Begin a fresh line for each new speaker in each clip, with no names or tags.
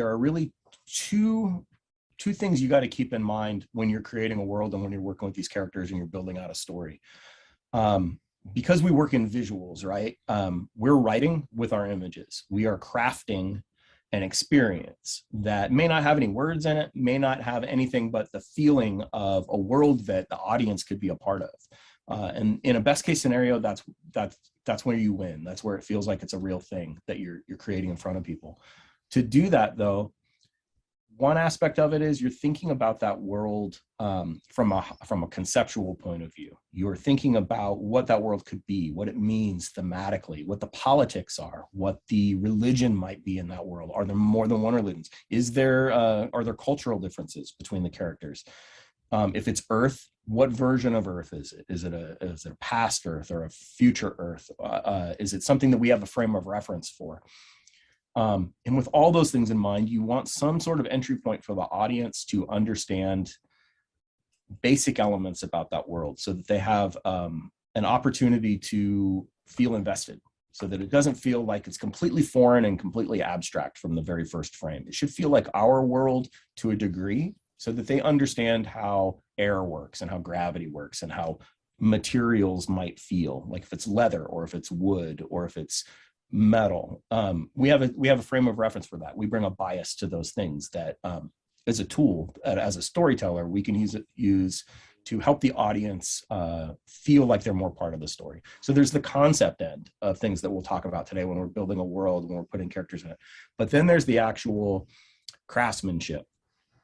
there are really two things you got to keep in mind when you're creating a world and when you're working with these characters and you're building out a story. Because we work in visuals, right? We're writing with our images. We are crafting an experience that may not have any words in it, may not have anything but the feeling of a world that the audience could be a part of. And in a best case scenario, that's where you win. That's where it feels like it's a real thing that you're creating in front of people. To do that, though, one aspect of it is you're thinking about that world from a conceptual point of view. You're thinking about what that world could be, what it means thematically, what the politics are, what the religion might be in that world. Are there more than one religions? Are there cultural differences between the characters? If it's Earth, what version of Earth is it? Is it a past Earth or a future Earth? Is it something that we have a frame of reference for? And with all those things in mind, you want some sort of entry point for the audience to understand basic elements about that world so that they have an opportunity to feel invested, so that it doesn't feel like it's completely foreign and completely abstract from the very first frame. It should feel like our world to a degree, so that they understand how air works and how gravity works and how materials might feel, like if it's leather or if it's wood or if it's metal. We have a frame of reference for that. We bring a bias to those things that as a tool, as a storyteller, we can use to help the audience feel like they're more part of the story. So there's the concept end of things that we'll talk about today when we're building a world, when we're putting characters in it. But then there's the actual craftsmanship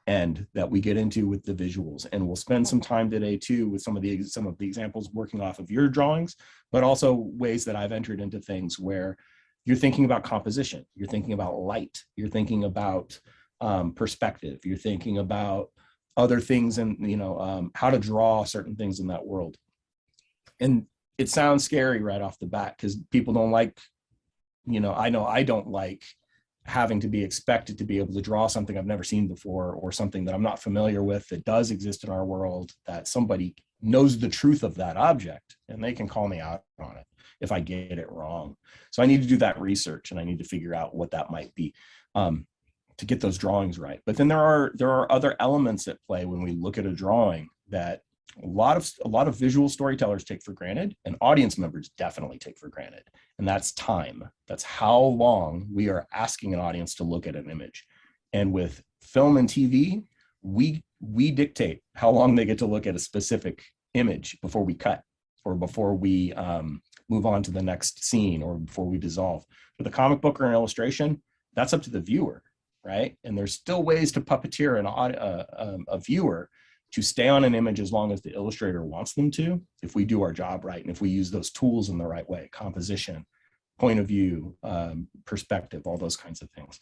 end that we get into with the visuals, and we'll spend some time today too with some of the examples working off of your drawings, but also ways that I've entered into things where you're thinking about composition, you're thinking about light, you're thinking about perspective, you're thinking about other things, and how to draw certain things in that world. And it sounds scary right off the bat because people don't like, I know I don't like having to be expected to be able to draw something I've never seen before, or something that I'm not familiar with that does exist in our world, that somebody knows the truth of that object and they can call me out on it if I get it wrong. So I need to do that research, and I need to figure out what that might be to get those drawings right. But then there are other elements at play when we look at a drawing that a lot of visual storytellers take for granted, and audience members definitely take for granted. And that's time. That's how long we are asking an audience to look at an image. And with film and TV, we dictate how long they get to look at a specific image before we cut, or before we move on to the next scene, or before we dissolve. With a comic book or an illustration, that's up to the viewer, right? And there's still ways to puppeteer a viewer to stay on an image as long as the illustrator wants them to, if we do our job right, and if we use those tools in the right way: composition, point of view, perspective, all those kinds of things.